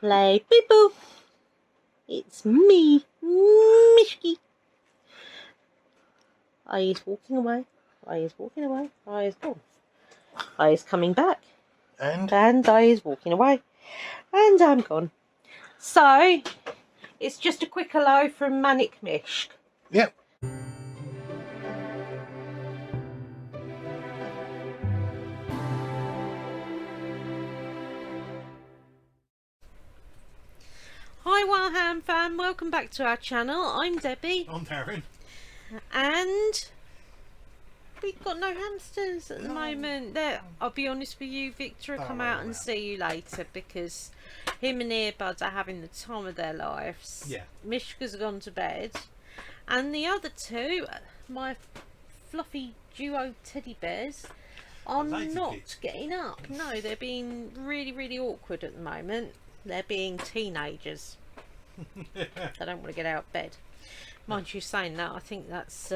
Like beep boop. It's me, Mishky. He's walking away. He's walking away. He's gone. He's coming back. And he's walking away. And I'm gone. So, it's just a quick hello from Manic Mishk. Yep. Hi Wellham fam, welcome back to our channel. I'm Debbie. I'm Darren. And we've got no hamsters at the moment. I'll be honest with you, Victor will come out and see you later because him and Earbuds are having the time of their lives. Yeah. Mishka's gone to bed. And the other two, my fluffy duo teddy bears, are not getting up. No, they're being really awkward at the moment. They're being teenagers. They don't want to get out of bed. Mind you saying that, I think that's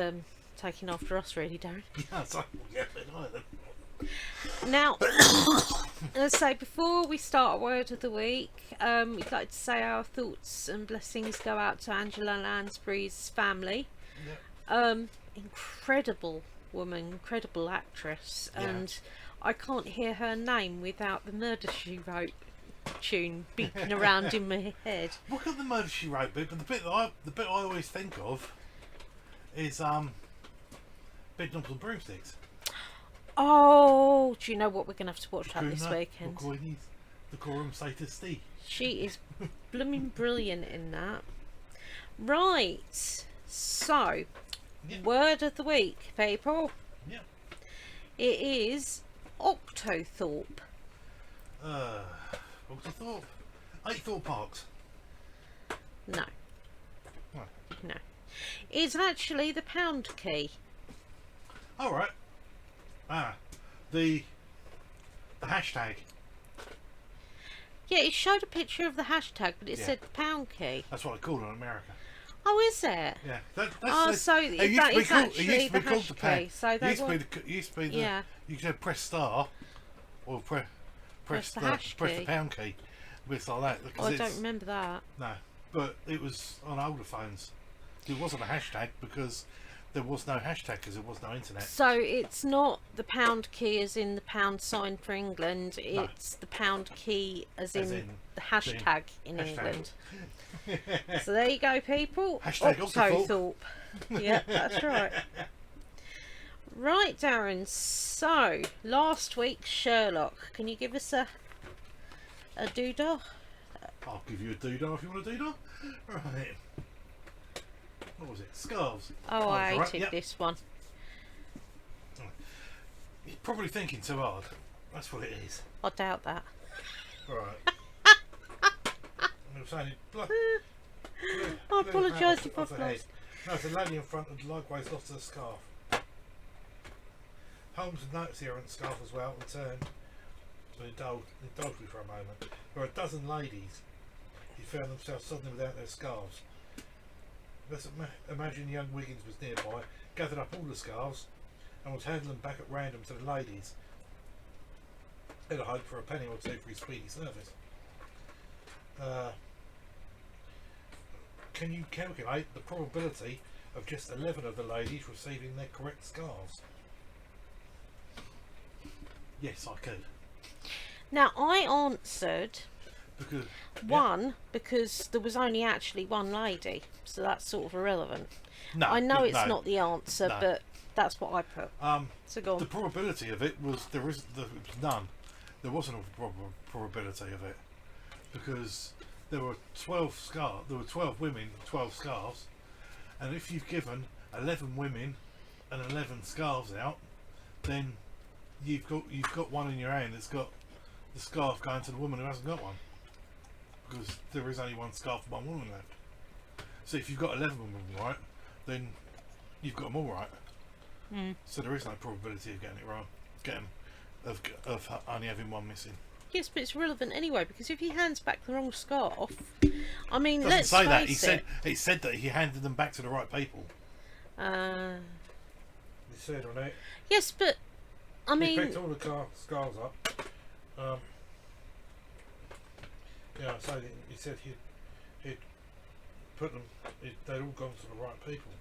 taking after us really, Darren. Yeah, so we'll get it either. Now, let's say before we start a word of the week, we'd like to say our thoughts and blessings go out to Angela Lansbury's family. Yep. Incredible woman, incredible actress, and I can't hear her name without the Murder She Wrote tune beating around in my head. Look at the Murder She Wrote bit, but the bit I always think of is Bed Knobs and Broomsticks. Oh, do you know what, we're gonna have to watch that this weekend? The Coram Satis. She is blooming brilliant in that. Right, so word of the week, people. Yeah. It is Octothorpe. Octothorpe? 8 Thorpe Parks. No. Oh. No. It's actually the pound key. Alright. The hashtag. Yeah, it showed a picture of the hashtag, but it said the pound key. That's what I call it in America. Oh, is it? Yeah. So that is actually the hash key. So it used to be the you could press star or press the pound key. Bits like that. Oh, I don't remember that. No, but it was on older phones. It wasn't a hashtag because there was no hashtag because there was no internet. So it's not the pound key as in the pound sign for England. It's the pound key as in the hashtag in England. So there you go, people. Hashtag Octothorpe. Yeah, that's right. Right, Darren. So last week, Sherlock. Can you give us a doodah? I'll give you a doodah if you want a doodah. Right. What was it? Scarves. Oh, I hated this one. You're probably thinking too hard. That's what it is. I doubt that. Right. I'm saying I apologise if I've lost. No, the lady in front had likewise lost her scarf. Holmes had noticed the errant scarf as well and turned to indulge me for a moment. There were a dozen ladies who found themselves suddenly without their scarves. Let's imagine young Wiggins was nearby, gathered up all the scarves and was handing them back at random to the ladies in a hope for a penny or two for his speedy service. Can you calculate the probability of just 11 of the ladies receiving their correct scarves? Yes, I could. Now, I answered because because there was only actually one lady, so that's sort of irrelevant. No, I know it's not the answer, but that's what I put. So go on. The probability of it was there was none. There wasn't a probability of it because there were 12 scarves. There were 12 women, 12 scarves, and if you've given 11 women and 11 scarves out, then you've got one in your hand that's got the scarf going to the woman who hasn't got one, because there is only one scarf for one woman left. So if you've got 11 women right, then you've got them all right. So there is no probability of getting it wrong, of only having one missing. Yes, but it's relevant anyway, because if he hands back the wrong scarf, I mean, let's say that he said that he handed them back to the right people. He said on it. Yes, but I mean, he picked all the scarves up. Yeah, so he said he'd put them. They'd all gone to the right people.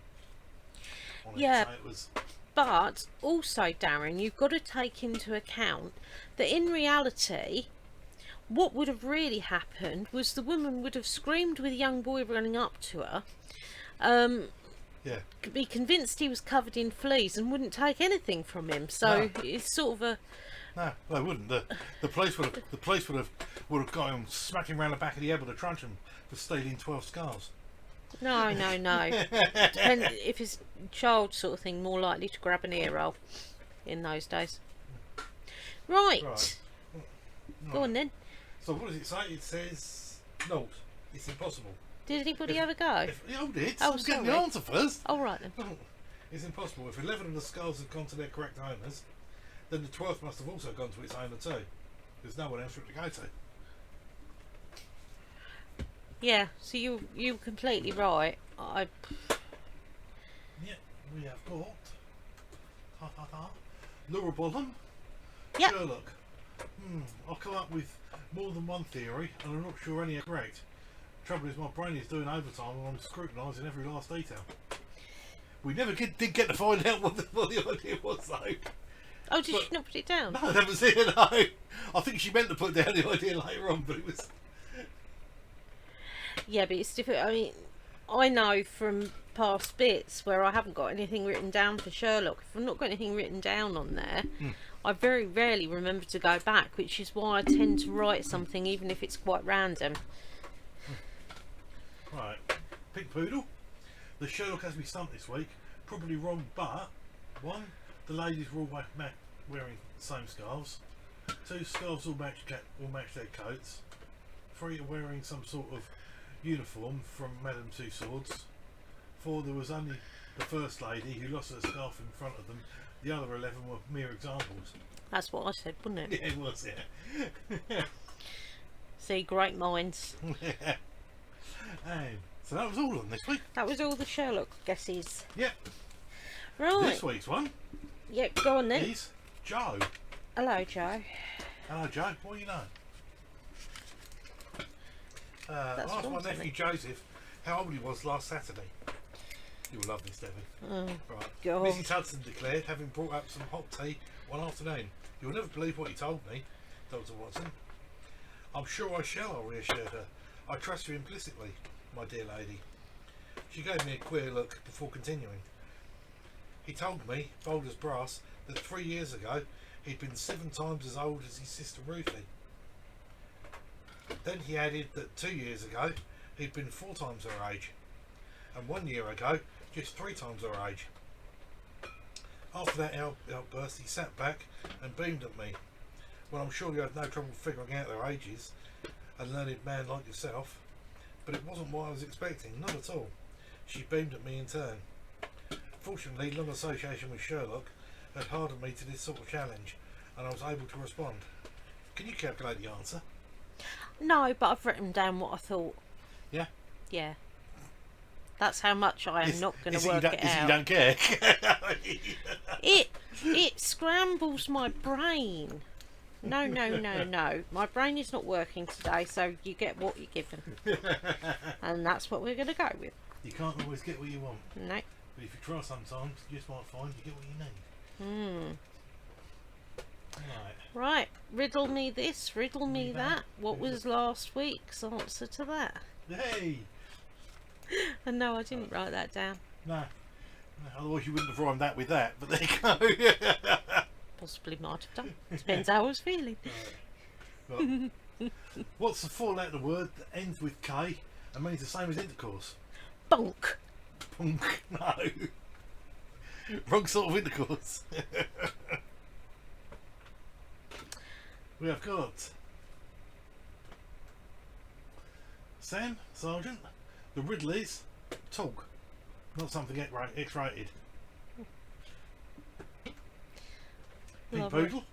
Yeah. So it was. But also, Darren, you've got to take into account that in reality, what would have really happened was the woman would have screamed with a young boy running up to her, Yeah. be convinced he was covered in fleas and wouldn't take anything from him. So No. it's sort of a... No, they wouldn't. The police would have got him smacking around the back of the head with a truncheon for stealing 12 scarves. No. Depend, if it's a child sort of thing, more likely to grab an ear roll in those days. Right. Go on then. So what does it say? It says no. It's impossible. Did anybody have a go? Oh, did. Oh, I'm getting the sorry. answer first. Oh, right then. It's impossible. If 11 of the skulls have gone to their correct owners, then the 12th must have also gone to its owner too. There's no one else for it to go to. Yeah, so you were completely right. Yeah, we have got Laura Bonham, Yep. Sherlock. I've come up with more than one theory, and I'm not sure any are correct. Trouble is, my brain is doing overtime, and I'm scrutinising every last detail. We never did get to find out what the idea was, though. Oh, did she not put it down? No, I never seen it. No, I think she meant to put down the idea later on, but it was. Yeah, but it's difficult. I mean, I know from past bits where I haven't got anything written down for Sherlock. If I've not got anything written down on there, I very rarely remember to go back, which is why I tend to write something even if it's quite random. Right, Pink Poodle. The Sherlock has me stumped this week. Probably wrong, but 1, the ladies were all wearing the same scarves. 2, scarves all match their coats. 3 are wearing some sort of uniform from Madame Two Swords. 4, there was only the first lady who lost her scarf in front of them. The other 11 were mere examples. That's what I said, wasn't it? Yeah, it was, yeah. See, great minds. Yeah. So that was all on this week. That was all the Sherlock guesses. Yep. Right. This week's one Yep, go on then. is Joe. Hello, Joe. Hello, Joe. What do you know? I asked my haunting nephew me. Joseph how old he was last Saturday. You'll love this, Debbie. Oh, Right. God. Mrs. Hudson declared, having brought up some hot tea one afternoon. You'll never believe what he told me, Dr. Watson. I'm sure I shall, I reassured her. I trust you implicitly, my dear lady. She gave me a queer look before continuing. He told me, bold as brass, that 3 years ago he'd been 7 times as old as his sister Ruthie. Then he added that 2 years ago he'd been 4 times her age, and 1 year ago just 3 times her age. After that outburst, he sat back and beamed at me. Well, I'm sure you had no trouble figuring out their ages, a learned man like yourself, but it wasn't what I was expecting, not at all. She beamed at me in turn. Fortunately, long association with Sherlock had hardened me to this sort of challenge, and I was able to respond. Can you calculate the answer? No, but I've written down what I thought. Yeah? Yeah. That's how much I am not going to work it out. You don't care? It scrambles my brain. No. My brain is not working today, so you get what you're given. And that's what we're going to go with. You can't always get what you want. No. But if you try sometimes, you just might find you get what you need. Right. Riddle me this, riddle me that. What was last week's answer to that? Hey! And no, I didn't write that down. No. Otherwise you wouldn't have rhymed that with that, but there you go. Possibly might have done. Depends how I was feeling. Right. What's the 4-letter word that ends with K and means the same as intercourse? Bonk. Punk. No. Wrong sort of intercourse. We have got Sam, Sergeant, the Ridleys, talk. Not something X-rated. Pink Lovely. Poodle,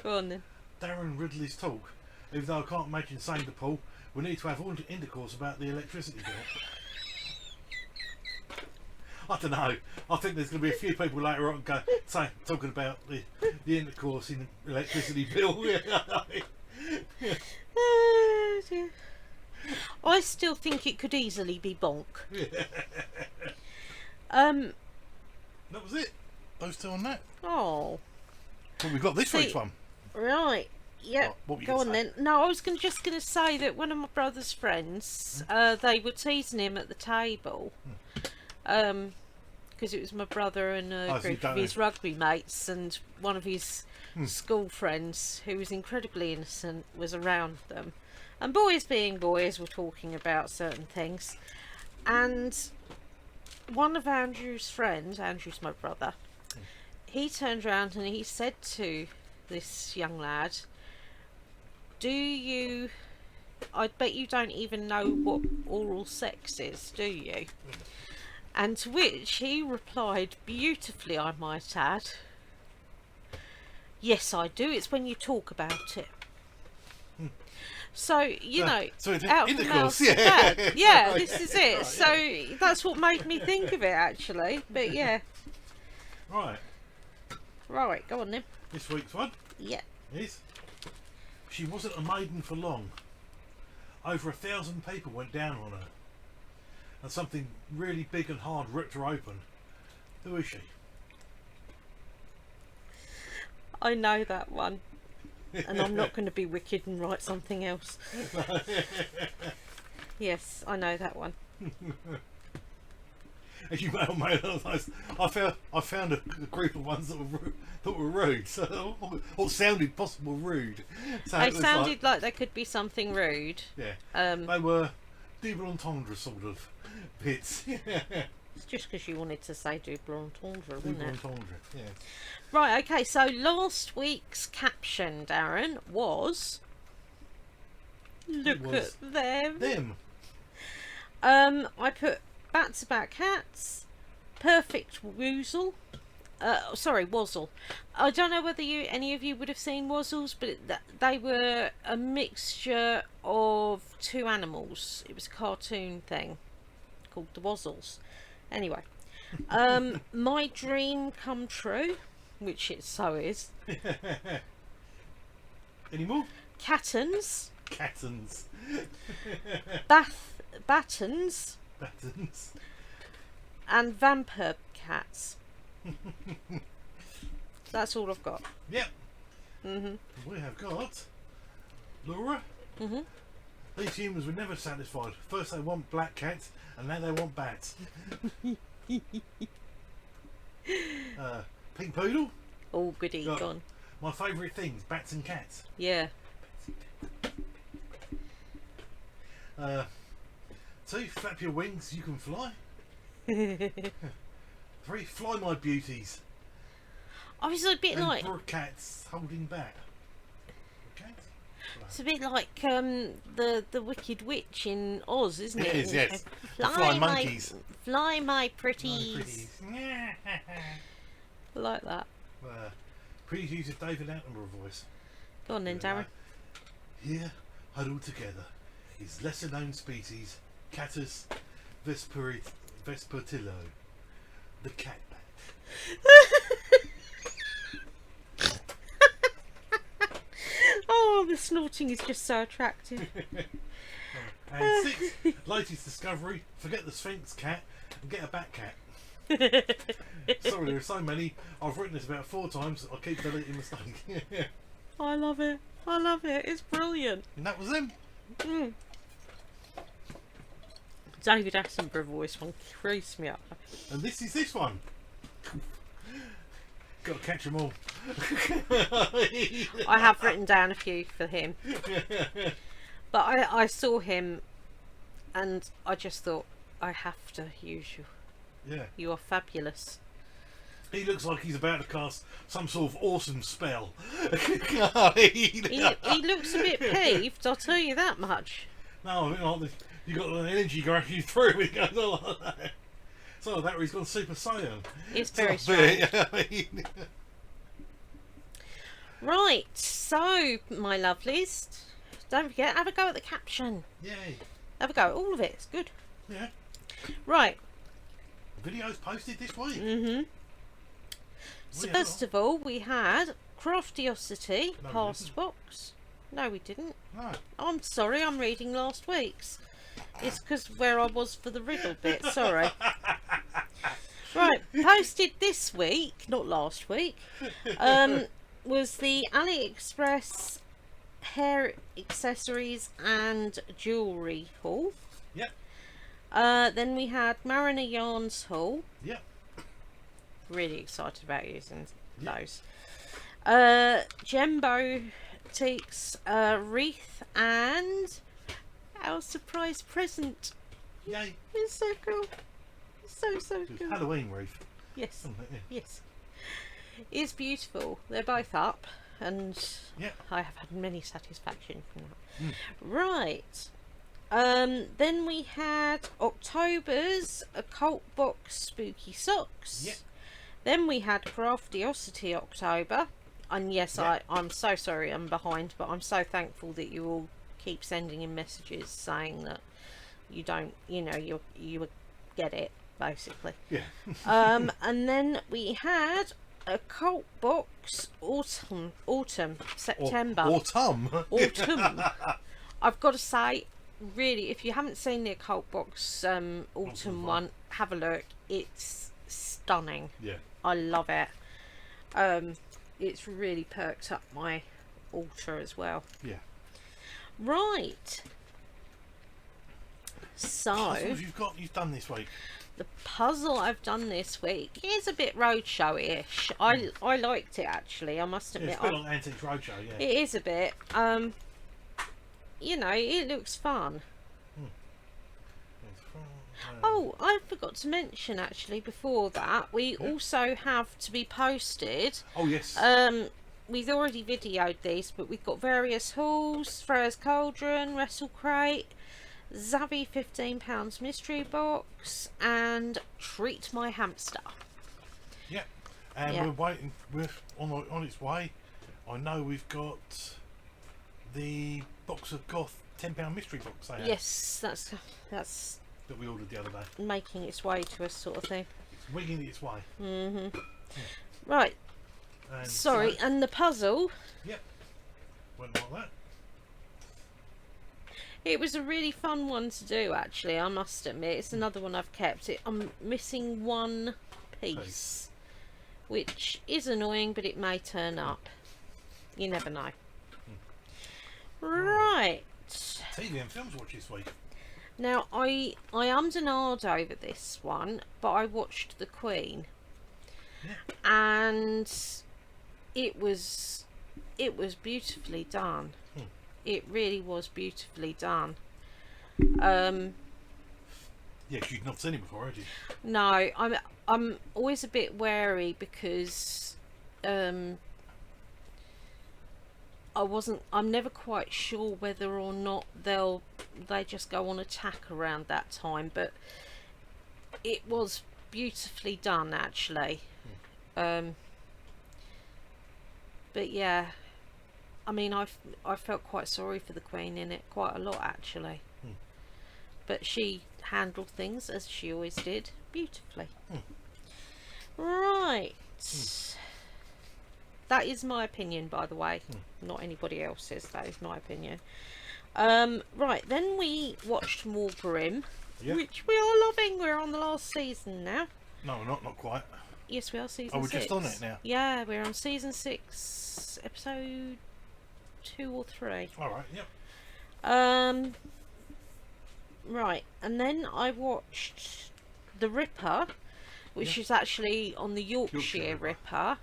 Go on then. Darren Ridley's talk. Even though I can't imagine saying to Paul, we need to have all intercourse about the electricity bill. I don't know. I think there's going to be a few people later on talking about the intercourse in the electricity bill. Oh, dear. I still think it could easily be bonk. That was it. Those two on that. Oh. Well, we've got this week's one. Right. Yeah. What were you Go gonna on say? then. No, I was just going to say that one of my brother's friends, they were teasing him at the table, because it was my brother and a Oh, so you group don't of his rugby mates, and one of his school friends, who was incredibly innocent, was around them, and boys being boys were talking about certain things, and one of Andrew's friends, Andrew's my brother, he turned around and he said to this young lad, I bet you don't even know what oral sex is, do you? And to which he replied beautifully, I might add, yes I do, it's when you talk about it. So, you know, so it's out of the intercourse, mouth to yeah. bag. Yeah, Right, this is yeah, it. right, So yeah. that's what made me think of it, actually. But yeah. Right. Right, go on then. This week's one Yeah. is She Wasn't a Maiden for Long. Over 1,000 people went down on her. And something really big and hard ripped her open. Who is she? I know that one. And I'm not going to be wicked and write something else. Yes, I know that one. As you may or may not know, I found a group of ones that were rude, so, or sounded possible rude. So They it was sounded like they could be something rude. yeah. They were double entendre sort of bits. It's just because you wanted to say double entendre, wasn't Double it? entendre, yeah. Right, okay, so last week's caption, Darren, was... Look was at them. Them. I put bats about cats, perfect woozle. Sorry, wazzle. I don't know whether any of you would have seen wazzles, but they were a mixture of two animals. It was a cartoon thing called the Wazzles. Anyway, my dream come true, which it so is. Any more? Cattens, Cattens. battens, Battens. and vampire cats. That's all I've got. Yep. Mhm. We have got Laura. Mhm. These humans were never satisfied. First they want black cats, and now they want bats. Pink poodle. Oh, goody, Got gone. My favourite things: bats and cats. Yeah. 2, flap your wings, you can fly. 3, fly my beauties. I was a bit And like, for cats holding back. Cats? it's a bit like the Wicked Witch in Oz, isn't it? It is, yes. The Fly flying my, monkeys. fly my Oh, pretties. pretties. Like that. Please use a David Attenborough voice. Go on then, Darren. Here, huddled together, is lesser known species Catus vespertillo, the cat bat. Oh, the snorting is just so attractive. And 6, latest discovery: forget the Sphinx cat and get a bat cat. Sorry, there are so many. I've written this about 4 times. I keep deleting mistakes. I love it. I love it. It's brilliant. And that was them. Mm. David Attenborough voice one creased me up. And this is this one. Got to catch them all. I have written down a few for him, but I saw him, and I just thought I have to use you. Yeah. You are fabulous. He looks like he's about to cast some sort of awesome spell. He looks a bit peeved, I'll tell you that much. No, I mean, like you got an energy going through. It goes on like that. So that he's gone Super Saiyan. It's very strange. Right, so my lovelies, don't forget, have a go at the caption. Yay. Have a go at all of it, it's good. Yeah. Right. Videos posted this week. So Yeah. first of all, we had Craftiosity, No, we past didn't. box. No, we didn't. No. I'm sorry, I'm reading last week's. It's because where I was for the riddle bit. Sorry. Right, posted this week, not last week, was the AliExpress hair accessories and jewellery haul. Yep. Then we had Mariner Yarns haul. Yep. Really excited about using those. Gembo Teaks wreath and our surprise present. Yay. It's so cool. So cool. Halloween wreath. Yes. Yeah. Yes. It's beautiful. They're both up, and Yeah. I have had many satisfaction from that. Mm. Right. Then we had October's Occult Box Spooky Socks. Yeah. Then we had Craftiosity October. And yes, Yeah. I'm so sorry I'm behind, but I'm so thankful that you all keep sending in messages saying that you don't, you get it, basically. Yeah. And then we had a Cult Box Autumn, September. Autumn. I've got to say, really, if you haven't seen the Occult Box Autumn one, have a look. It's stunning. Yeah. I love it. It's really perked up my altar as well. Yeah. Right. So Puzzles you've done this week. the puzzle I've done this week is a bit roadshow-ish. I liked it, actually. I must Yeah, admit. it's a bit like Antiques Roadshow, yeah. It is a bit. It looks fun. Oh, I forgot to mention, actually, before that, we also have to be posted. Oh, yes. We've already videoed these, but we've got various hauls: Freya's Cauldron, Wrestle Crate, Zavvy £15 mystery box, and Treat My Hamster. Yeah. And Yeah. we're waiting. We're on its way. I know we've got the box of Goth £10 mystery box. They have, Yes, that's that we ordered the other day. making its way to us, sort of thing. It's wigging its way. Right. And Sorry, so, and the puzzle. yep. Went like that. It was a really fun one to do, actually, I must admit. It's another one I've kept. I'm missing one piece, which is annoying, but it may turn up. You never know. Right. TV and films watch this week. Now, I ummed and ahed over this one, but I watched The Queen. Yeah. And it was beautifully done. It really was beautifully done. Yeah, 'cause you've not seen it before, had you? No, I'm always a bit wary because I'm never quite sure whether or not they just go on attack around that time, but it was beautifully done, actually. But yeah, I mean, I felt quite sorry for the Queen in it, quite a lot, actually. But she handled things, as she always did, beautifully. Right. That is my opinion, by the way. Not anybody else's. That is my opinion. Right, then we watched more Grimm, which we are loving. We're on the last season now. No, we're not quite. Yes, we are season 6. Oh, we're just on it now? Yeah, we're on season 6, episode 2 or 3. Alright, yep. Right, and then I watched The Ripper, which is actually on the Yorkshire Ripper.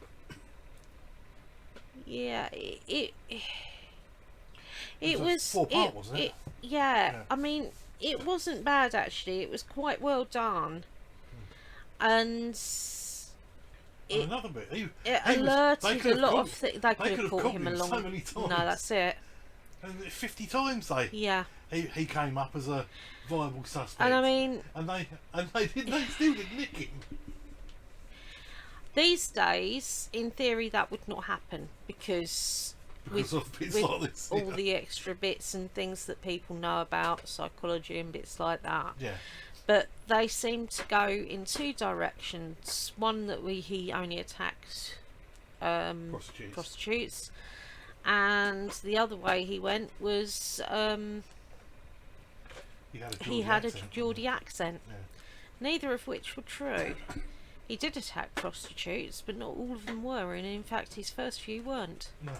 Yeah, it was 4-part, wasn't it? Yeah, I mean, it wasn't bad, actually. It was quite well done, and another bit. It alerted a lot of things. They could have caught him along. so many times. No, that's it. And 50 times he came up as a viable suspect. And I mean, they still didn't nick him. These days, in theory, that would not happen because of bits like this, all the extra bits and things that people know about psychology and bits like that. Yeah. But they seem to go in two directions. One that he only attacked prostitutes, and the other way he went was he had a Geordie accent. Yeah. Neither of which were true. He did attack prostitutes, but not all of them were, and in fact his first few weren't. No.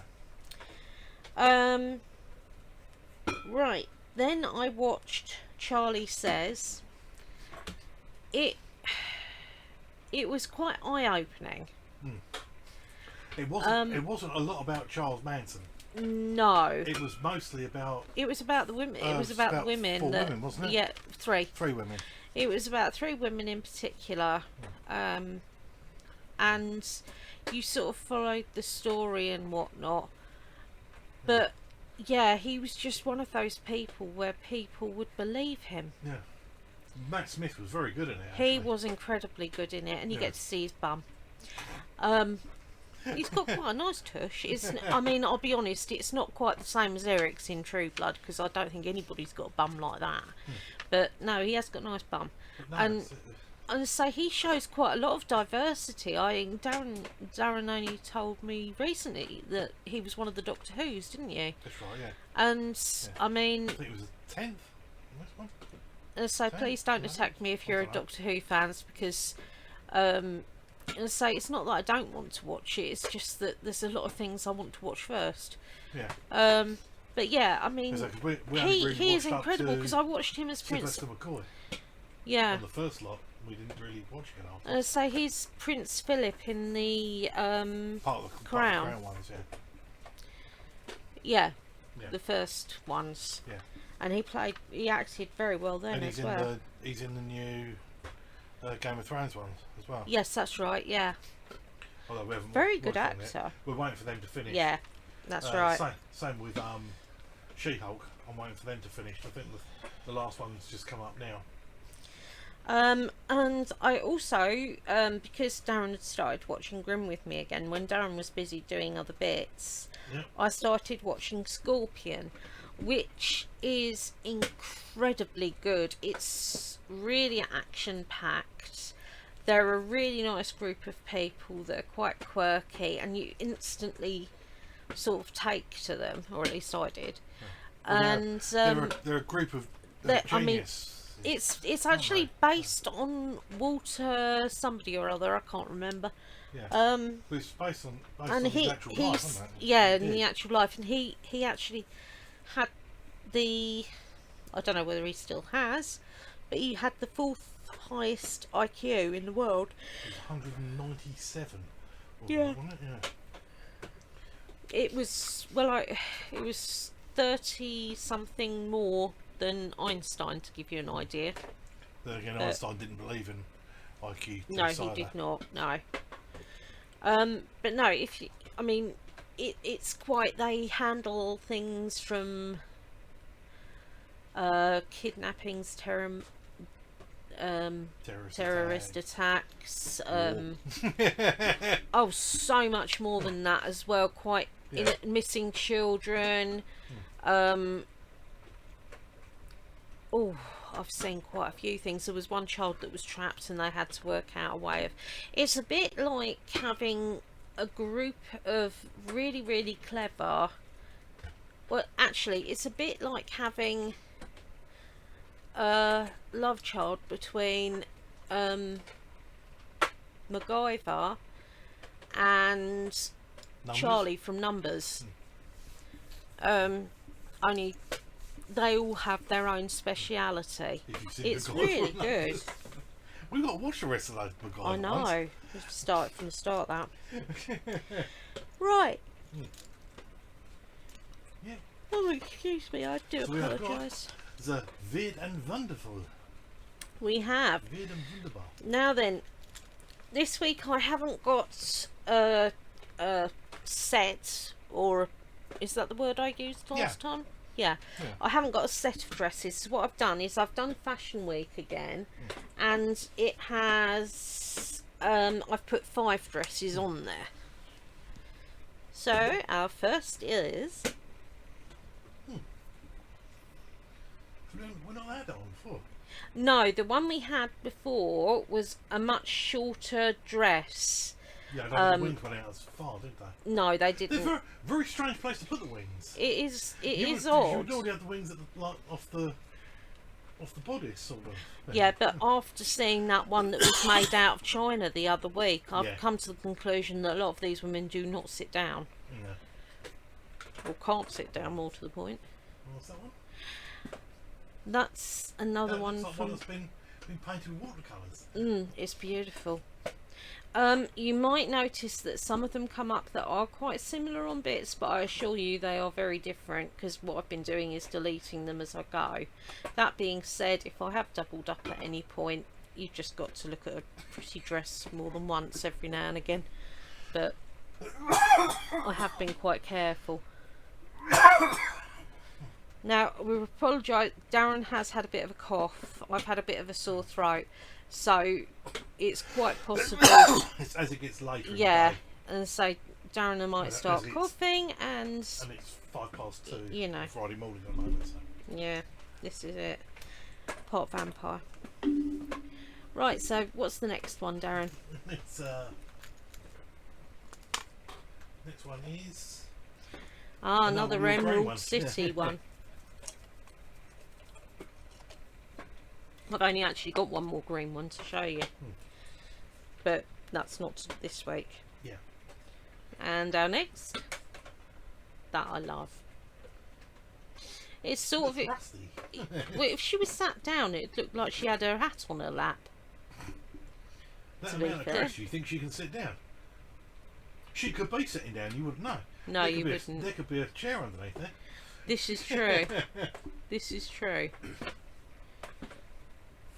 Right, then I watched Charlie Says. It was quite eye-opening. It wasn't a lot about Charles Manson. No. It was mostly about... It was about the women. It was about the women. 4 women, wasn't it? Yeah, 3. 3 women. It was about 3 women in particular. And you sort of followed the story and whatnot. But, yeah, he was just one of those people where people would believe him. Yeah. Matt Smith was very good in it, actually. He was incredibly good in it, and you get to see his bum. He's got quite a nice tush. I mean, I'll be honest, it's not quite the same as Eric's in True Blood, because I don't think anybody's got a bum like that. But no, he has got a nice bum. And so he shows quite a lot of diversity. Darren only told me recently that he was one of the Doctor Who's, didn't you? That's right, yeah. And I mean, I think it was the 10th. This one. So please don't attack me if you're a Doctor Who fans, because it's not that I don't want to watch it, it's just that there's a lot of things I want to watch first. Yeah. But yeah, I mean, he is incredible, because I watched him as Prince. Sylvester McCoy. Yeah. On the first lot, we didn't really watch it after. So he's Prince Philip in the Crown. Part of the Crown ones, yeah. The first ones. Yeah. And he acted very well then as well. He's in the new Game of Thrones ones as well. Yes, that's right, yeah. Although we haven't very good actor. We're waiting for them to finish. Yeah, that's right. Same with She-Hulk. I'm waiting for them to finish. I think the last one's just come up now. And I also, because Darren had started watching Grimm with me again, when Darren was busy doing other bits, I started watching Scorpion, which is incredibly good. It's really action-packed. They're a really nice group of people that are quite quirky, and you instantly sort of take to them, or at least I did. And they're a group of genius. It's actually based on Walter somebody or other, I can't remember. Yeah. It's based on his actual life, isn't it? Yeah, in the actual life, and he actually had I don't know whether he still has, but he had the 4th highest IQ in the world. It was 197. Yeah. Wasn't it? Yeah. It was it was 30 something more than Einstein, to give you an idea. Then again, Einstein didn't believe in IQ. No, he did not. No. But no, it's quite. They handle things from kidnappings, terrorist attacks. Oh, so much more than that as well. Quite missing children. Oh, I've seen quite a few things. There was one child that was trapped and they had to work out a way of... It's a bit like having a group of really, really clever... Well, actually, it's a bit like having a love child between MacGyver and Charlie from Numbers. Only... they all have their own speciality. It's really good. We've got to watch the rest of those MacGyver I know. ones. Let's start from the start, that. Right. Yeah. Oh, excuse me, I do apologise. The Weird and Wonderful. We have. Weird and Wunderbar. Now then, this week I haven't got a set, or is that the word I used last time? Yeah. I haven't got a set of dresses. So what I've done is I've done Fashion Week again, and it has I've put 5 dresses on there. So our first is we're not had that one before. No, the one we had before was a much shorter dress. Yeah, the wings went out as far, didn't they? No, they didn't. They're a very strange place to put the wings. It is You odd. would already have the wings at the, like, off the off the bodice, sort of. Yeah, but after seeing that one that was made out of China the other week, I've Yeah. come to the conclusion that a lot of these women do not sit down. Yeah. Or can't sit down, more to the point. What's that one? That's another That one looks like from... one that's been painted with watercolours. It's beautiful. You might notice that some of them come up that are quite similar on bits, but I assure you they are very different, because what I've been doing is deleting them as I go. That being said, if I have doubled up at any point, you've just got to look at a pretty dress more than once every now and again. But I have been quite careful. Now, we apologise, Darren has had a bit of a cough, I've had a bit of a sore throat, so it's quite possible... It's as it gets later. Yeah, in the day. and so Darren might start as it's- coughing, and And it's 2:05 you know. Friday morning at the moment. So. yeah, this is it. Pot vampire. Right, so what's the next one, Darren? It's next one is Another real grey Emerald one. City one. I've only actually got one more green one to show you, but that's not this week. Yeah. And our next, that I love. It's sort of... rusty. Well, if she was sat down, it looked like she had her hat on her lap. That to be amount of fair. dress, you think she can sit down? She could be sitting down. You wouldn't know. No, There you could be wouldn't. There could be a chair underneath there. This is true. This is true.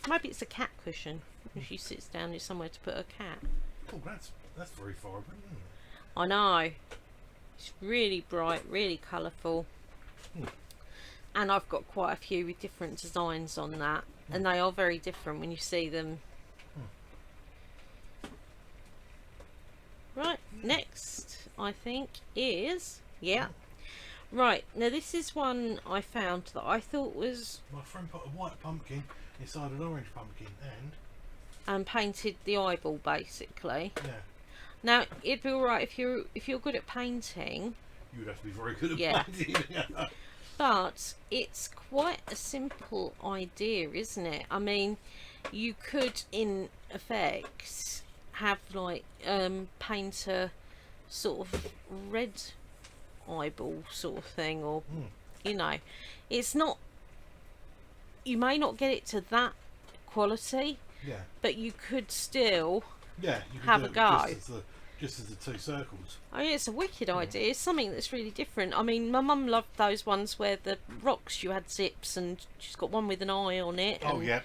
Maybe it's a cat cushion. If she sits down, there's somewhere to put her cat. Oh, that's very vibrant, isn't it? I know. It's really bright, really colourful. And I've got quite a few with different designs on that. And they are very different when you see them. Right, next I think is... Yeah. Right, now this is one I found that I thought was... My friend put a white pumpkin inside an orange pumpkin and... painted the eyeball basically. Yeah. Now it'd be alright if you're good at painting, You would have to be very good at Yeah. painting. but it's quite a simple idea, isn't it? I mean, you could in effect have like paint a sort of red eyeball sort of thing, or you know, it's not, you may not get it to that quality, Yeah. but you could still Yeah. You could have do a it go. Just as the two circles. Oh yeah, it's a wicked idea. It's something that's really different. I mean, my mum loved those ones where the rocks, you had zips, and she's got one with an eye on it. Oh and, yeah.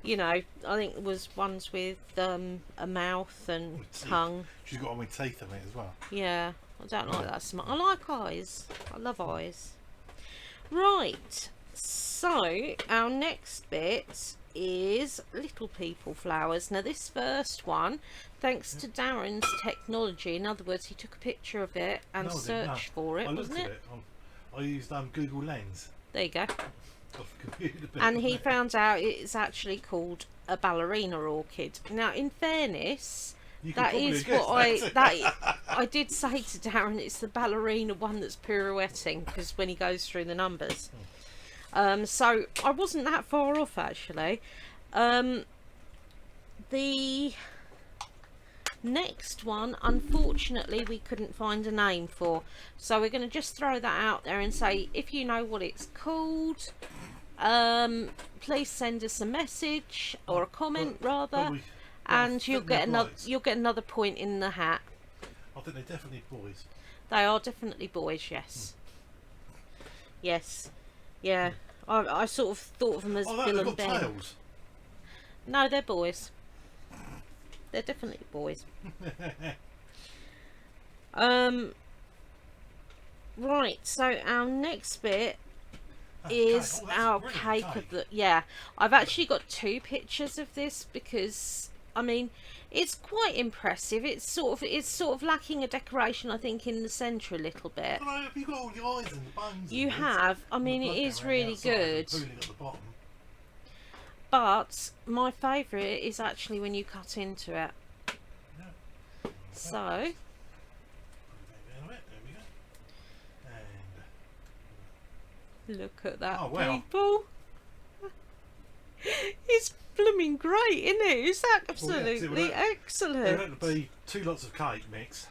You know, I think there was ones with a mouth and With teeth. tongue. She's got one with teeth on it as well. Yeah, I don't like that smart. I like eyes. I love eyes. Right, so our next bit is little people flowers. Now this first one, thanks to Darren's technology, in other words, he took a picture of it and No, I didn't, searched for it, I looked wasn't at it? I used Google Lens There you go. off the computer. And he found out it's actually called a ballerina orchid. Now, in fairness, You could that probably is guess what that. I did say to Darren. It's the ballerina one that's pirouetting, because when he goes through the numbers. So I wasn't that far off actually. The next one, unfortunately, we couldn't find a name for, so we're going to just throw that out there and say, if you know what it's called, please send us a message or a comment rather, and you'll get another point in the hat. I think they're definitely boys. They are definitely boys, yes. Yes. Yeah. I sort of thought of them as Bill they've and got Ben. tails. No, they're boys. They're definitely boys. Right, so our next bit is our cake of the... Yeah, I've actually got two pictures of this because, I mean, it's quite impressive. It's sort of lacking a decoration, I think, in the centre a little bit. Well, have you got all the eyes and the bones? You have. I mean, it is really good. At the bottom. But my favourite is actually when you cut into it. Yeah. So, There we go. And look at that, Oh, wow. people. It's blooming great, isn't it? It's Well, absolutely there excellent. had to be 2 lots of cake mix.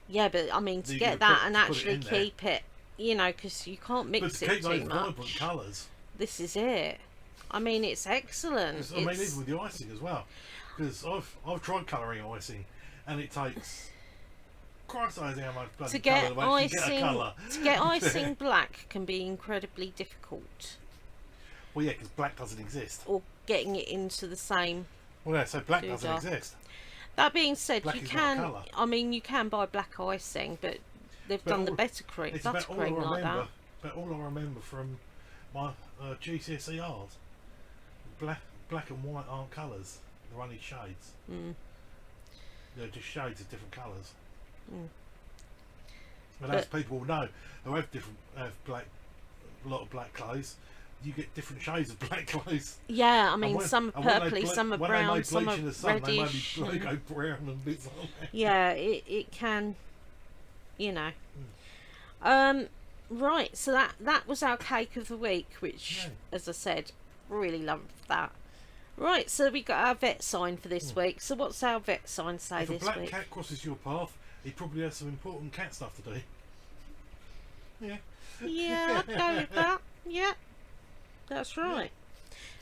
Yeah, but I mean, to You get gotta that put- and to put it actually in there. keep it, you know, because you can't But mix to it keep those too vibrant much. colours. This is it. I mean, it's excellent. I mean, even with the icing as well. Because I've tried colouring icing, and it takes... Christ knows how much bloody to get colour to actually get a icing, colour. to get icing black can be incredibly difficult. Well, yeah, because black doesn't exist. Or getting it into the same. Well, yeah, so black doesn't Doodah. exist. That being said, Black you is not a can. colour. I mean, you can buy black icing, but they've But done the all- better cream, It's about all I buttercream like remember. that. But all I remember from my GCSE art, black and white aren't colours. They're only shades. Mm. They're just shades of different colours. Mm. And as people will know who have black, a lot of black clothes, you get different shades of black clothes. Yeah, I mean, when- some are and when they purpley, ble- some are when they brown, make some bleach are in the sun, reddish. They maybe go brown and bits on there. Yeah, it can, you know. Right, so that was our cake of the week, which, Yeah. as I said, really loved that. Right, so we got our vet sign for this week. So what's our vet sign say If a this black week? cat crosses your path, he probably has some important cat stuff to do. Yeah. Yeah, I'd go with that. Yeah, that's right.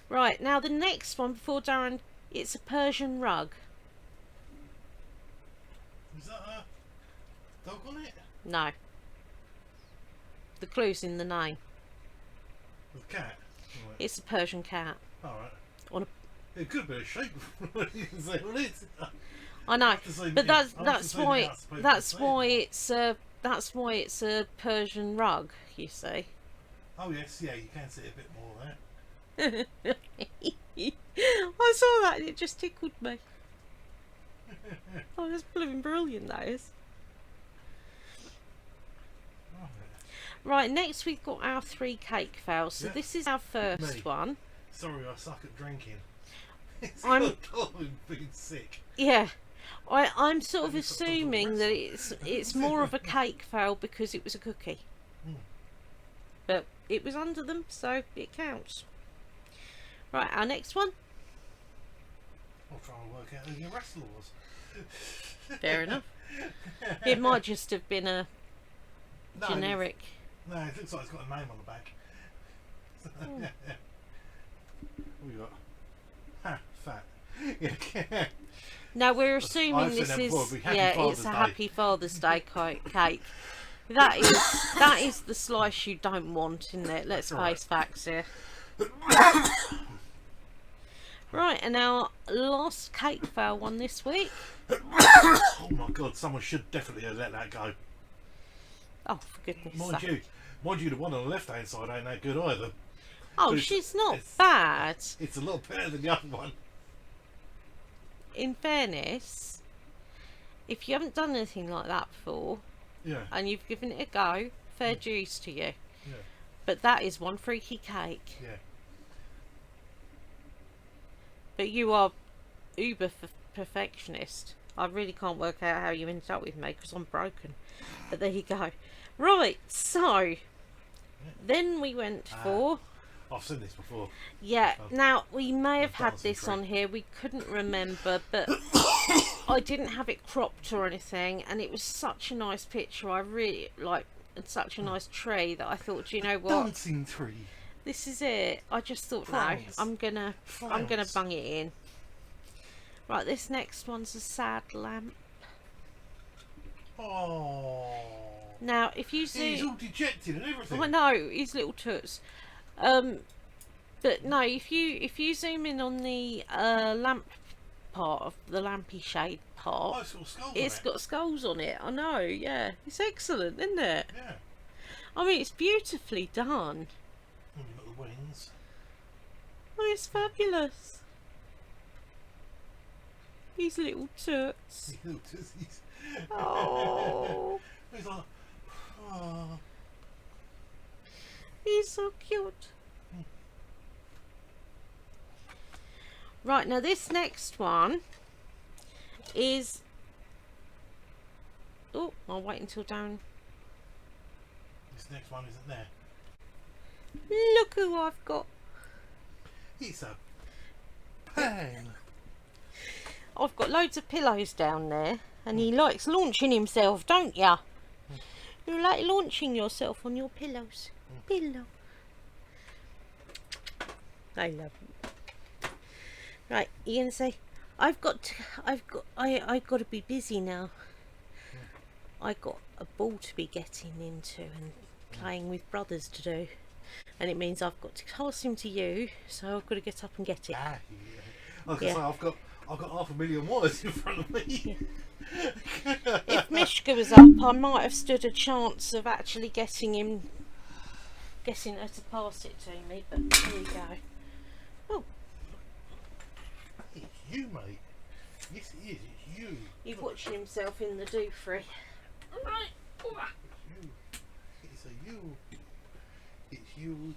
Right, now the next one before Darren, it's a Persian rug. Is that a dog on it? No. The clue's in the name. With a cat? Right. It's a Persian cat. Alright. On a, It could be a sheep. You can say what it is. I know, to see- but yeah, that's I have to that's see the why house, people that's see why it. it's a Persian rug. You see. Oh yes, yeah, you can see a bit more there. I saw that and it just tickled me. Oh, that's blooming brilliant, that is. Right, next we've got our 3 cake fails. So Yeah. this is our first Me. one. Sorry, I suck at drinking. It's I'm- got a dog being sick. Yeah. I'm sort of Have you got double assuming that wrestle? it's more of a cake fail because it was a cookie. Hmm. But it was under them, so it counts. Right, our next one. I'm trying to work out who your wrestler was. Fair enough. It might just have been a No, generic. No, it looks like it's got a name on the back. Hmm. We got fat. Yeah. Now we're assuming I've said this that is before, it'd be Happy it's Father's a Day. Happy Father's Day cake. That is the slice you don't want, isn't it? Let's That's right. face facts here. Right, and our last cake fail one this week. Oh my god, someone should definitely have let that go. Oh, for goodness Mind sake. you, the one on the left hand side ain't that good either. Oh, but it's- she's not it's- bad. It's a lot better than the other one. In fairness, if you haven't done anything like that before Yeah. and you've given it a go, fair dues to you. Yeah. But that is one freaky cake. Yeah. But you are uber perfectionist. I really can't work out how you ended up with me because I'm broken. But there you go. Right, so then we went for... I've seen this before. Yeah, Oh. now we may have A had dancing this tree. on here. We couldn't remember, but I didn't have it cropped or anything. And it was such a nice picture. I really like... And such a nice tree that I thought, do you know what? Dancing tree. This is it. I just thought, no, France. I'm gonna France. bung it in. Right, this next one's a sad lamp. Oh. Now, if you He's zoom, all dejected and everything. I know his little toots. But no, if you zoom in on the lamp part of the lampy shade Oh, part, it's got skulls it's on it. got skulls on it. I know, yeah, it's excellent, isn't it? Yeah. I mean, it's beautifully done. And you've got the wings. Oh, it's fabulous. These little toots. He looked as he's... Oh, He's like... Oh. he's so cute. Right, now this next one is... Oh, I'll wait until down. This next one isn't there. Look who I've got. It's a pain. I've got loads of pillows down there, and he likes launching himself, don't ya? You like launching yourself on your pillows. Pillow. I love it. Right, you gonna say, I've got to be busy now. I got a ball to be getting into and playing with brothers to do, and it means I've got to pass him to you, so I've got to get up and get it. Ah, yeah. I was gonna say, I've got 500,000 wires in front of me. If Mishka was up, I might have stood a chance of actually getting her to pass it to me, but there you go. Oh, It's you, mate. Yes, it is. It's you. he's watching himself in the doofree. Alright. It's a you. It's you.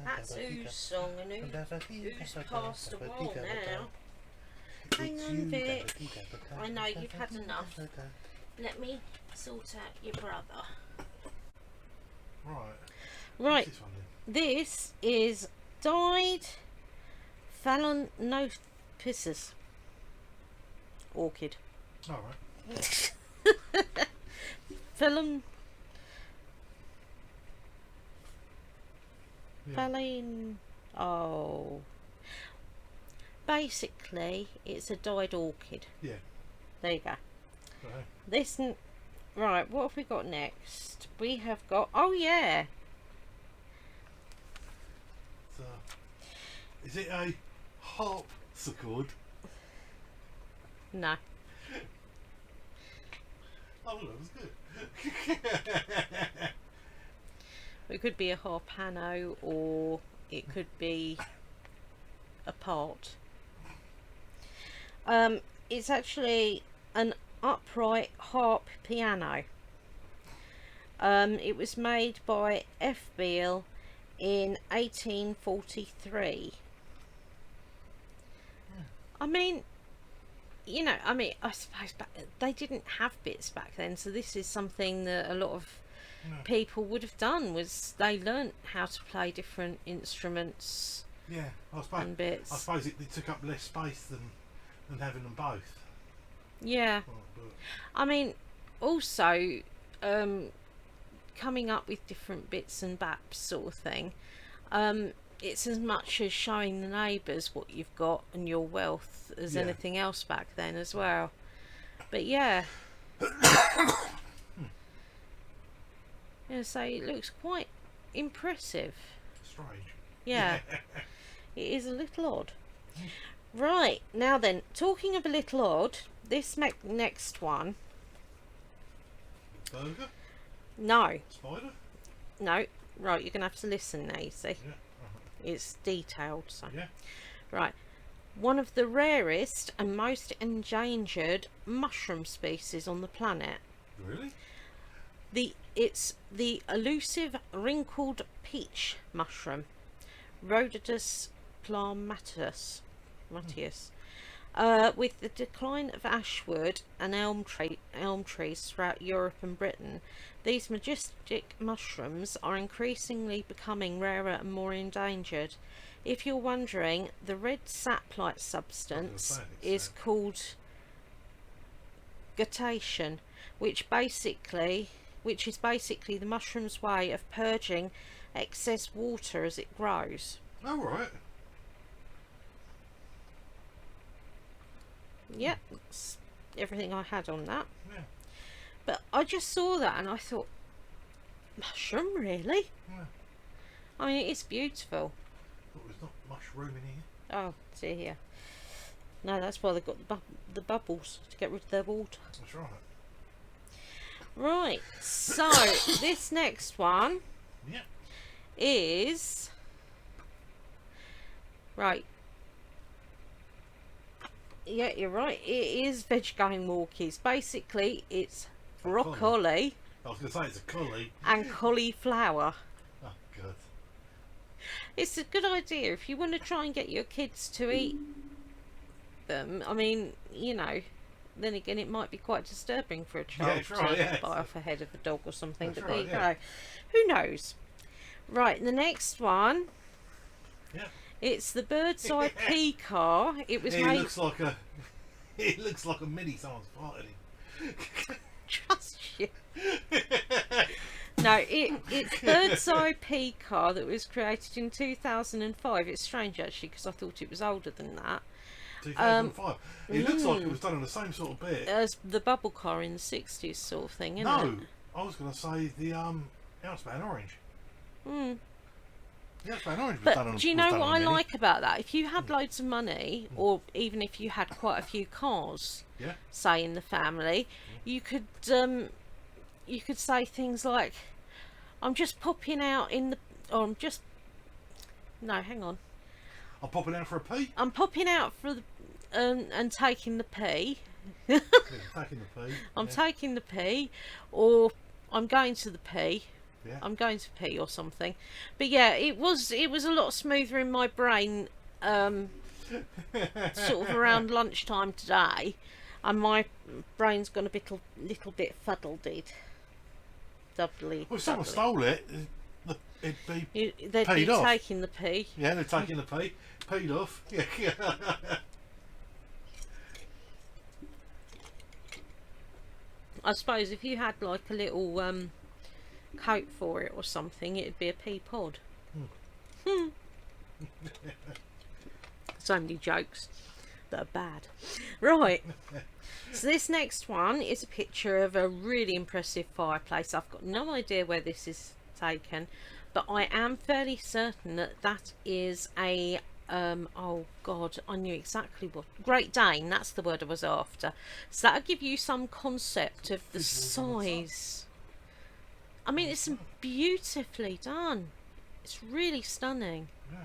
That's whose song and who's past a while now. Hang on, Vic. I know you've had enough. Let me sort out your brother. Right. Right. What's this one then? This is dyed Phalaenopsis orchid. All right. Phalaen. Yeah. Phalaen. Oh. Basically, it's a dyed orchid. Yeah. There you go. Right. This. Right, what have we got next? We have got. Oh, yeah. So, is it a harpsichord? No. Oh, that was good. It could be a harpano, or it could be a part. It's actually an upright harp piano. It was made by F. Beale in 1843. I mean, I suppose they didn't have bits back then, so this is something that a lot of people would have done, was they learnt how to play different instruments. Yeah, I And bits. suppose it took up less space than having them both. Yeah. But I mean, also, coming up with different bits and baps sort of thing, it's as much as showing the neighbours what you've got and your wealth as Yeah. anything else back then as well. But yeah. Yeah, so it looks quite impressive. strange. Yeah. It is a little odd. Right, now then, talking of a little odd, this next one. Burger? No, Spider? no. Right, you're going to have to listen now, you see. Yeah. It's detailed, so. Yeah. Right. One of the rarest and most endangered mushroom species on the planet. Really? It's the elusive wrinkled peach mushroom, Rhododus palmatus. With the decline of ashwood and elm trees throughout Europe and Britain, these majestic mushrooms are increasingly becoming rarer and more endangered. If you're wondering, the red sap-like substance is called guttation, which is basically the mushroom's way of purging excess water as it grows. Oh, right. Yeah, that's everything I had on that. Yeah. But I just saw that and I thought, mushroom, really? Yeah. I mean, it's beautiful. But there's not mushroom in here. Oh, see here. No, that's why they've got the bubbles, to get rid of their water. That's right. Right, so this next one Yeah. is... Right. Yeah, you're right. It is veg-going walkies. Basically, it's broccoli I was going to say it's a collie. and cauliflower. Oh, God. It's a good idea if you want to try and get your kids to eat them. I mean, you know, then again, it might be quite disturbing for a Yeah, child that's right, to yeah. bite off a head of a dog or something. That's But right, there yeah. you go. Who knows? Right, the next one. Yeah. It's the bird's eye pea car. It was It made. looks like a. It looks like a mini someone's farted in. Trust you. No, it's bird's eye pea car that was created in 2005. It's strange actually because I thought it was older than that. 2005. It looks like it was done on the same sort of bit. As the bubble car in the 60s sort of thing, isn't No, it? I was going to say the Housebound Orange. Hmm. The Housebound Orange was done on. But do you know what I like about that? If you had loads of money, or even if you had quite a few cars, Yeah. say in the family, you could say things like, "I'm just popping out in the," or "I'm just." No, hang on. I'm popping out for a pee. I'm popping out for the and taking the pee. Yeah, taking the pee. I'm taking the pee, or I'm going to the pee. Yeah. I'm going to pee or something. But yeah, it was a lot smoother in my brain, sort of around lunchtime today, and my brain's gone a little bit fuddled. Doubly. Well, if someone stole it, it'd be They'd paid be off. taking the pee. Yeah, they're taking the pee. Paid off. Yeah. I suppose if you had like a little coat for it or something, it'd be a pea pod. So many jokes that are bad. Right. So this next one is a picture of a really impressive fireplace. I've got no idea where this is taken, but I am fairly certain that that is a oh god, I knew exactly what. Great Dane, that's the word I was after. So that'll give you some concept of the size. I mean, it's beautifully done. It's really stunning. Yeah.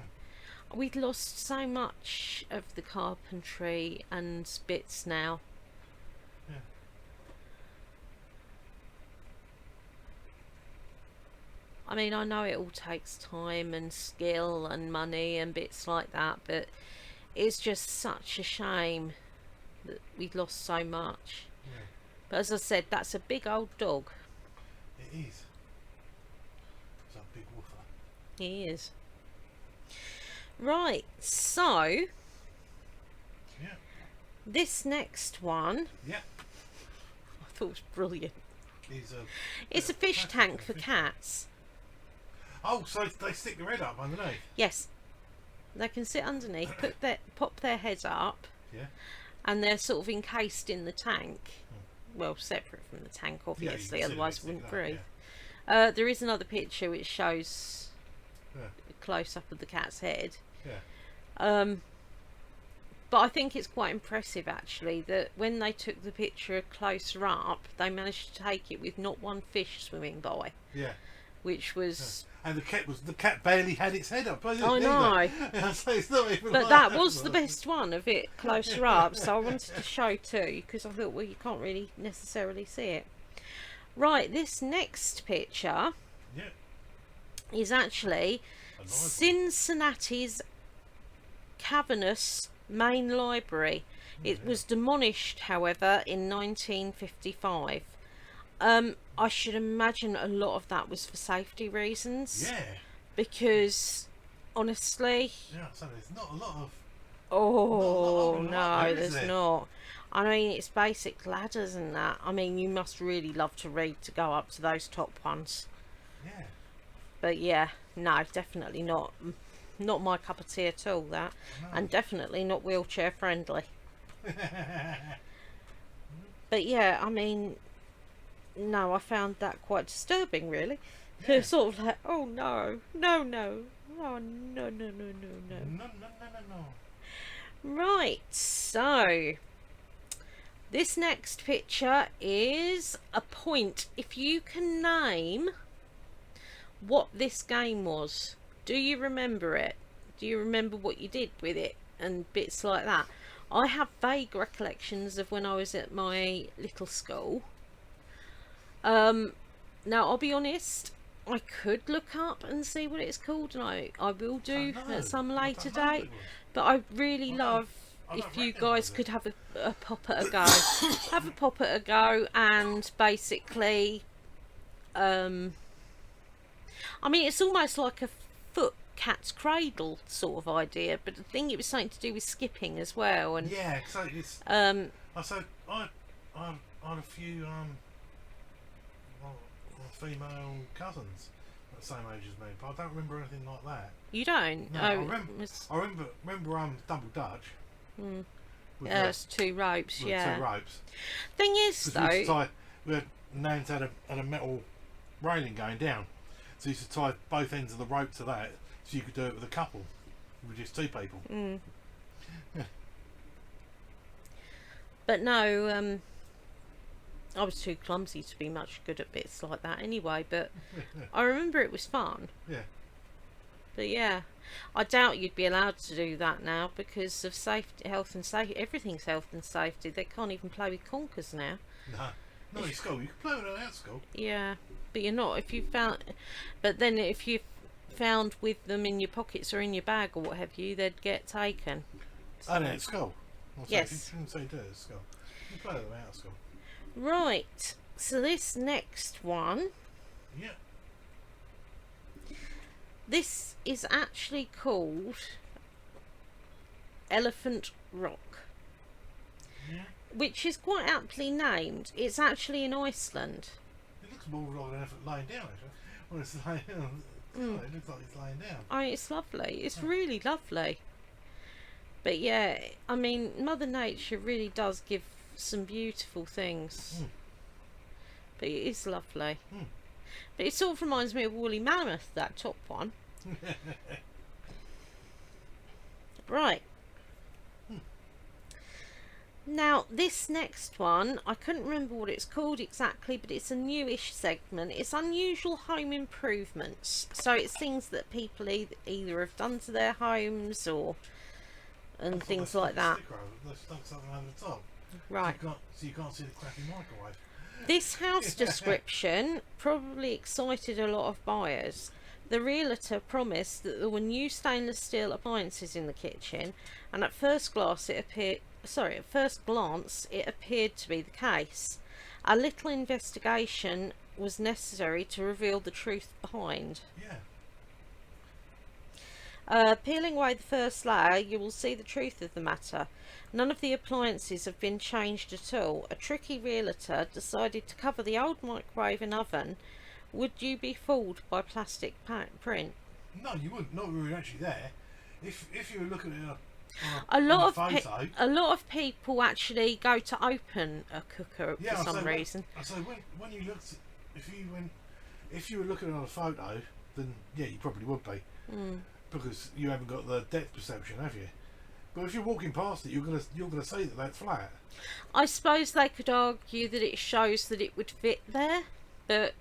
We've lost so much of the carpentry and bits now. Yeah. I mean, I know it all takes time and skill and money and bits like that, but it's just such a shame that we've lost so much. Yeah. But as I said, that's a big old dog. It is. It's a big woofer. He is. Right, so Yeah. this next one, Yeah. I thought was brilliant. It's a fish tank for cats. Oh, so they stick their head up underneath? Yes, they can sit underneath, pop their heads up, Yeah. and they're sort of encased in the tank. Well, separate from the tank, obviously, Yeah, you can see otherwise them wouldn't sticking breathe. There is another picture which shows Yeah. a close up of the cat's head. Yeah. But I think it's quite impressive actually that when they took the picture closer up, they managed to take it with not one fish swimming by, Yeah. which was. And the cat barely had its head up. I know. So it's not even But like that was the best one of it closer up, so I wanted to show two because I thought, well, you can't really necessarily see it. Right, this next picture Yeah. is actually A library. Cincinnati's cavernous main library. It was demolished, however, in 1955. I should imagine a lot of that was for safety reasons. Yeah. Because, honestly, Yeah. So there's not a lot of. oh Not a lot no, there, is there's there? not. I mean, it's basic ladders and that. I mean, you must really love to read to go up to those top ones. Yeah. But yeah, no, definitely not. Not my cup of tea at all, that. No. And definitely not wheelchair friendly. But yeah, I mean, no, I found that quite disturbing, really. Yeah. It's sort of like, oh no, no, no, oh no, no, no, no, no. No. Right, so this next picture is a point. If you can name what this game was, do you remember it? Do you remember what you did with it and bits like that? I have vague recollections of when I was at my little school. Now I'll be honest, I could look up and see what it's called, and I will do I know. at some I later don't know what date. it was. But I really love if you guys could have a pop at a go. Have a pop at a go, and basically, I mean, it's almost like a foot cat's cradle sort of idea, but I think it was something to do with skipping as well. And yeah, so it's. I had a few female cousins at the same age as me, but I don't remember anything like that. You don't? No, Oh, I remember double dutch. Mm. With It's 2 ropes, with yeah. 2 ropes. Thing is, though, Nan's had a metal railing going down, so you used to tie both ends of the rope to that, so you could do it with a couple, with just 2 people. Mm. Yeah. But no, I was too clumsy to be much good at bits like that anyway, but I remember it was fun. Yeah. But yeah, I doubt you'd be allowed to do that now because of safety, health and safety. Everything's health and safety. They can't even play with conkers now. No, not in school. You can play with it at school. Yeah, but you're not. If you found, but then if you found with them in your pockets or in your bag or what have you, they'd get taken. So, and at school. Yes. You can say do it at school. You can play with them out of school. Right. So this next one. Yeah. This is actually called Elephant Rock. Yeah. Which is quite aptly named. It's actually in Iceland. It looks more like an elephant lying down, actually. When it's lying down, it looks like it's lying down. Oh, it's lovely. It's really lovely. But yeah, I mean, Mother Nature really does give some beautiful things. Mm. But it is lovely. Mm. But it sort of reminds me of Woolly Mammoth, that top one. Right. Now, this next one, I couldn't remember what it's called exactly, but it's a newish segment. It's unusual home improvements. So it's things that people either have done to their homes or and things like that. They've stuck something over the top. Right. So you can't see the crappy microwave. This house description probably excited a lot of buyers. The realtor promised that there were new stainless steel appliances in the kitchen, and at first glance it appeared to be the case. A little investigation was necessary to reveal the truth behind. Yeah. Peeling away the first layer, you will see the truth of the matter. None of the appliances have been changed at all. A tricky realtor decided to cover the old microwave and oven. Would you be fooled by plastic print? No, you wouldn't. Not if you were actually there. If you were looking at A lot of people actually go to open a cooker for some reason. So when you looked, if you were looking at a photo, then yeah, you probably would be, because you haven't got the depth perception, have you? But if you're walking past it, you're gonna see that that's flat. I suppose they could argue that it shows that it would fit there, but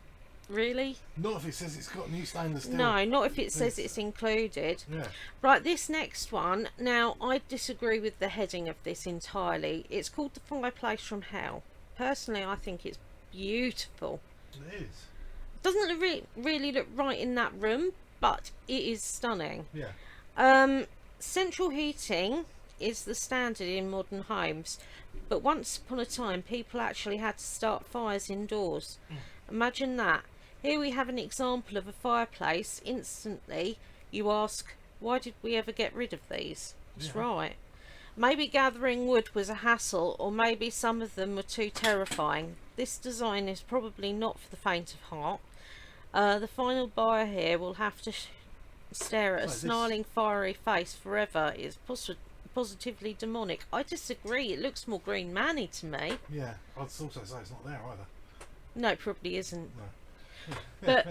really? Not if it says it's got new stainless steel. No, not if it says it's included. Yeah. Right, this next one. Now, I disagree with the heading of this entirely. It's called The Fireplace from Hell. Personally, I think it's beautiful. It is. Doesn't really look right in that room, but it is stunning. Yeah. Central heating is the standard in modern homes, but once upon a time, people actually had to start fires indoors. Imagine that. Here we have an example of a fireplace. Instantly, you ask, why did we ever get rid of these? That's right. Maybe gathering wood was a hassle, or maybe some of them were too terrifying. This design is probably not for the faint of heart. The final buyer here will have to stare at a snarling, fiery face forever. It's positively demonic. I disagree. It looks more Green Man-y to me. Yeah, I'd also say it's not there either. No, it probably isn't. No. But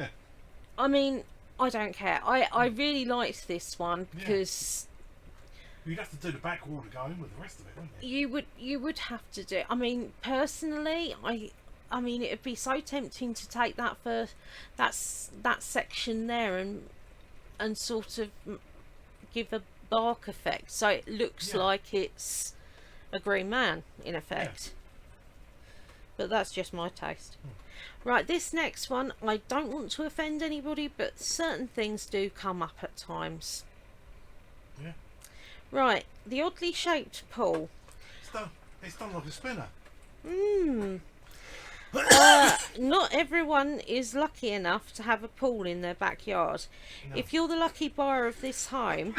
I mean, I don't care. I really liked this one because you'd have to do the back wall to go in with the rest of it, wouldn't you? You would have to do. I mean, personally, I mean, it'd be so tempting to take that that section there and sort of give a bark effect, so it looks like it's a Green Man in effect. But that's just my taste. Right, this next one, I don't want to offend anybody, but certain things do come up at times. Yeah. Right, the oddly shaped pool. It's done like a spinner. Not everyone is lucky enough to have a pool in their backyard. No. If you're the lucky buyer of this home,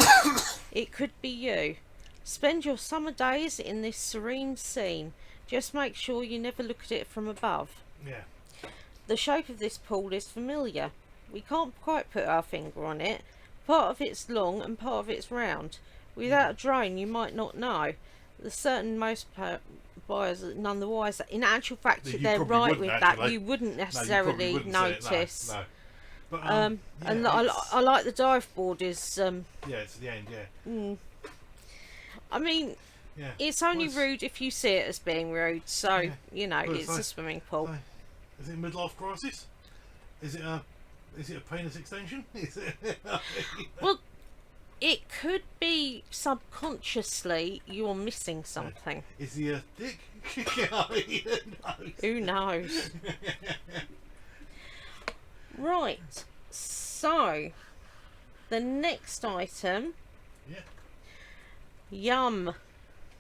it could be you. Spend your summer days in this serene scene. Just make sure you never look at it from above. Yeah. The shape of this pool is familiar. We can't quite put our finger on it. Part of it's long and part of it's round. Without a drone, you might not know. The certain most buyers are none the wiser. In actual fact, You they're probably right wouldn't, with actually. that. You wouldn't No, you necessarily probably wouldn't see it, notice. no. But, And I like the dive board is. Yeah, it's the end. Yeah. I mean, Yeah. it's only Well, rude if you see it as being rude. So Yeah. you know, Well, it's it's a like- swimming pool. So, is it a midlife crisis? Is it a penis extension? Is it? Well, it could be subconsciously you're missing something. Is he a dick? Who knows? Right. So, the next item. Yeah. Yum.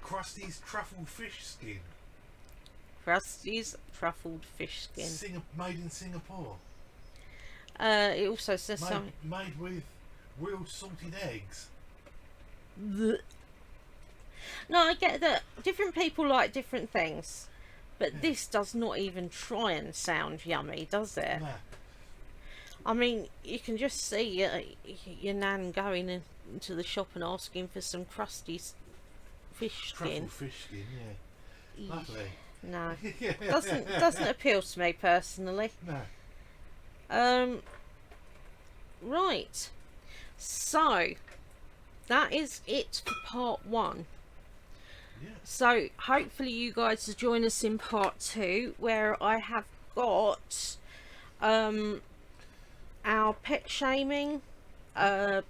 Krusty's truffle fish skin. Krusty's truffled fish skin. Made in Singapore. It also says something. Made with real salted eggs. Blech. No, I get that different people like different things, but this does not even try and sound yummy, does it? No. I mean, you can just see your nan going into the shop and asking for some Krusty's fish skin. Truffle fish skin, yeah. Lovely. No, Yeah. doesn't appeal to me personally. No. Right. So that is it for part 1. Yeah. So hopefully you guys will join us in part 2, where I have got our pet shaming, my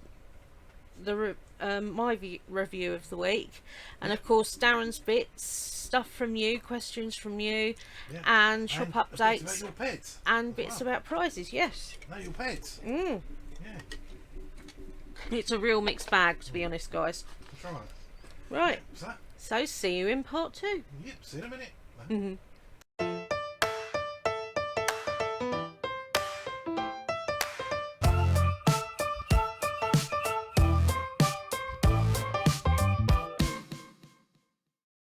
review of the week, and of course Darren's bits, stuff from you, questions from you, Yeah. and shop Bits about updates your pets. and bits about prizes. Yes. No, your pets. Yeah. It's a real mixed bag, to be honest, guys. That's right. Right. So, So see you in part 2. yep, see you in a minute. Mhm.